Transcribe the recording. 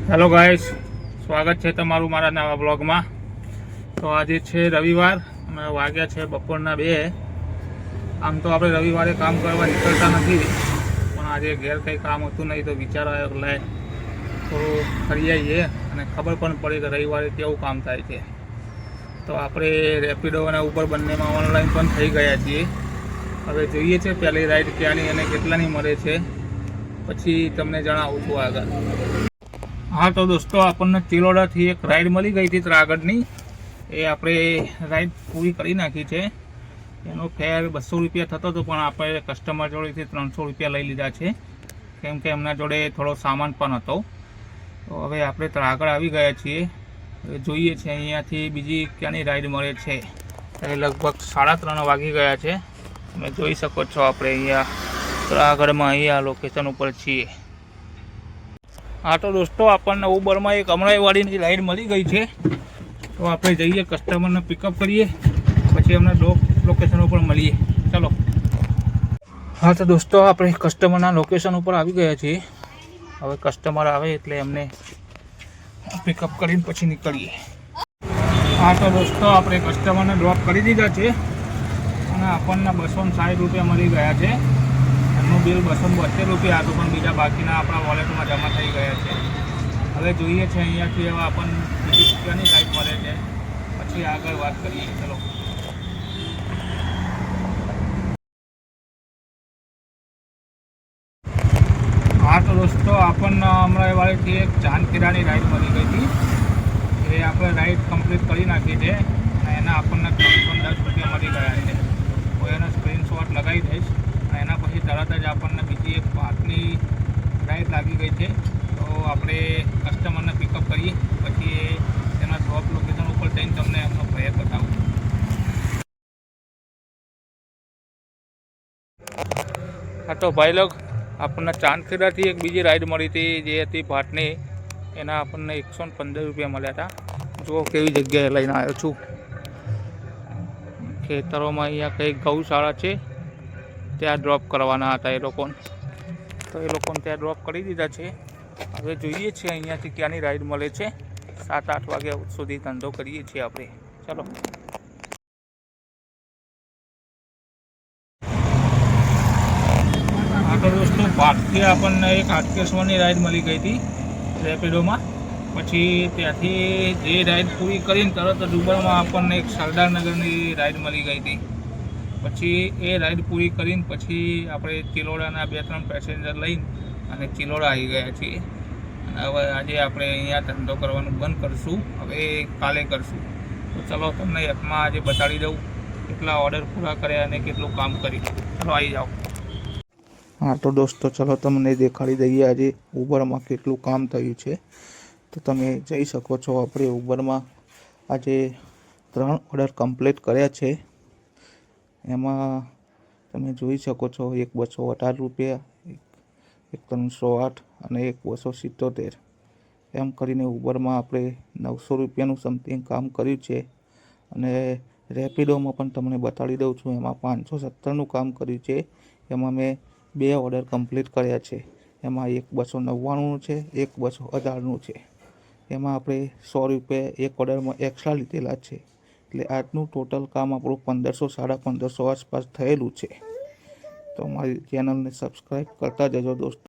Hello guys, સ્વાગત છે તમારું મારા નવા બ્લોગમાં। તો આજે છે રવિવાર અને વાગ્યા છે બપોરના 2। આમ તો આપણે રવિવારે કામ કરવા નીકળતા નથી, પણ આજે ઘેર કંઈ કામ હતું નહીં તો વિચાર આવ્યો કે લાય થોડું ફરી આવીએ અને ખબર પણ પડી કે રવિવારે કેવું કામ થાય છે। તો આપણે રેપિડો અને ઉબર બંનેમાં ઓનલાઈન પણ થઈ ગયા છીએ। હવે જોઈએ છે પહેલી રાઈડ ક્યાંની અને કેટલાની મળે છે, પછી તમને જણાવું છું આગળ। हाँ तो दोस्तों, આપણને ચિલોડાથી એક રાઈડ મળી ગઈ હતી ત્રાગડની। એ આપણે રાઈડ પૂરી કરી નાખી છે। એનો ફેર 200 રૂપિયા થતો હતો, પણ આપણે કસ્ટમર જોડેથી 300 રૂપિયા લઈ લીધા છે, કેમ કે એમના જોડે થોડો સામાન પણ હતો। તો હવે આપણે ત્રાગડ આવી ગયા છીએ। હવે જોઈએ છે અહીંયાથી બીજી ક્યાંની રાઈડ મળે છે। એ લગભગ 3:30 વાગી ગયા છે। તમે જોઈ શકો છો આપણે અહીંયા ત્રાગડમાં અહીંયા લોકેશન ઉપર છીએ। हाँ तो दोस्तों, આપણને ઉબરમાં એક અમરાઈવાડીની રાઈડ મળી ગઈ છે। તો આપણે જઈએ કસ્ટમરને પિકઅપ કરીએ, પછી એમને લોકેશન ઉપર મળીએ। ચલો। हाँ तो दोस्तों, આપણે કસ્ટમરના લોકેશન ઉપર આવી ગયા છીએ। હવે કસ્ટમર આવે એટલે એમને પિકઅપ કરીને પછી નીકળીએ। हाँ तो दोस्तों, આપણે કસ્ટમરને ડ્રોપ કરી દીધા છે અને આપણને 260 રૂપિયા મળી ગયા છે। એમનું બિલ 272 રૂપિયા હતું, પણ બીજા બાકીના આપણા વોલેટમાં જમા થઈ ગયા છે। હવે જોઈએ છે અહીંયાથી હવે આપણને બીજી રૂપિયાની રાઈડ મળે છે, પછી આગળ વાત કરીએ। ચલો। हाँ तो दोस्तों, આપણને અમરાઈવાડીથી એક ચાંદખેડાની રાઈડ મળી ગઈ હતી। એ આપણે રાઈડ કમ્પ્લીટ કરી નાખી છે અને એના આપણને 310 રૂપિયા મળી ગયા છે। હું એનો સ્ક્રીનશોટ લગાવી દઈશ અને એના પછી તરત જ આપણને બીજી એક ભાતની રાઈડ લાગી ગઈ છે। તો આપણે કસ્ટમરને પિકઅપ કરીએ, પછી એના ડ્રોપ લોકેશન ઉપર જઈને તમને એમનો ફેર બતાવું। હા તો ભાઈ લોગ, આપણને ચાંદખેડાથી એક બીજી રાઈડ મળી હતી, જે હતી ભાટની। એના આપણને 115 રૂપિયા મળ્યા હતા। જુઓ કેવી જગ્યાએ લઈને આવ્યો છું। ખેતરોમાં અહીંયા કંઈક ગૌશાળા છે, ત્યાં ડ્રોપ કરવાના હતા એ લોકોને। તો એ લોકોને ત્યાં ડ્રોપ કરી દીધા છે। હવે જોઈએ છીએ અહીંયાથી ક્યાંની રાઈડ મળે છે। 7-8 વાગ્યા સુધી ધંધો કરીએ છીએ આપણે। ચલો। હા તો દોસ્તો, ભાટથી આપણને એક હાટકેશ્વરની રાઈડ મળી ગઈ હતી રેપિડોમાં। પછી ત્યાંથી જે રાઈડ પૂરી કરીને તરત જ ઉબરમાં આપણને એક સરદારનગરની રાઈડ મળી ગઈ હતી। પછી એ રાઈડ પૂરી કરીને પછી આપણે ચિલોડાના 2-3 પેસેન્જર લઈને અને ચિલોડા આવી ગયા છીએ। અને હવે આજે આપણે અહીંયા ધંધો કરવાનું બંધ કરશું, હવે કાલે કરશું। તો ચલો, તમને એપમાં આજે બતાડી દઉં કેટલા ઓર્ડર પૂરા કર્યા અને કેટલું કામ કર્યું। ચલો, આવી જાઓ। हाँ तो दोस्तों, चलो તમને દેખાડી દઈએ આજે ઉબરમાં કેટલું કામ થયું છે। તો તમે જઈ શકો છો આપણે ઉબરમાં આજે 3 ઓર્ડર કમ્પ્લીટ કર્યા છે। એમાં તમે જોઈ શકો છો એક 218 રૂપિયા, એક 308 અને એક 277। એમ કરીને ઉબરમાં આપણે 900 રૂપિયાનું સમથિંગ કામ કર્યું છે। અને રેપિડોમાં પણ તમને બતાડી દઉં છું, એમાં 570નું કામ કર્યું છે। એમાં મેં 2 ઓર્ડર કમ્પ્લીટ કર્યા છે। એમાં એક 299નું છે, એક 218નું છે। એમાં આપણે 100 રૂપિયા એક ઓર્ડરમાં એક્સ્ટ્રા લીધેલા છે। એટલે આજનું ટોટલ કામ આપણું 1500-1550 આસપાસ થયેલું છે। તો અમારી ચેનલને સબસ્ક્રાઈબ કરતા જજો દોસ્તો।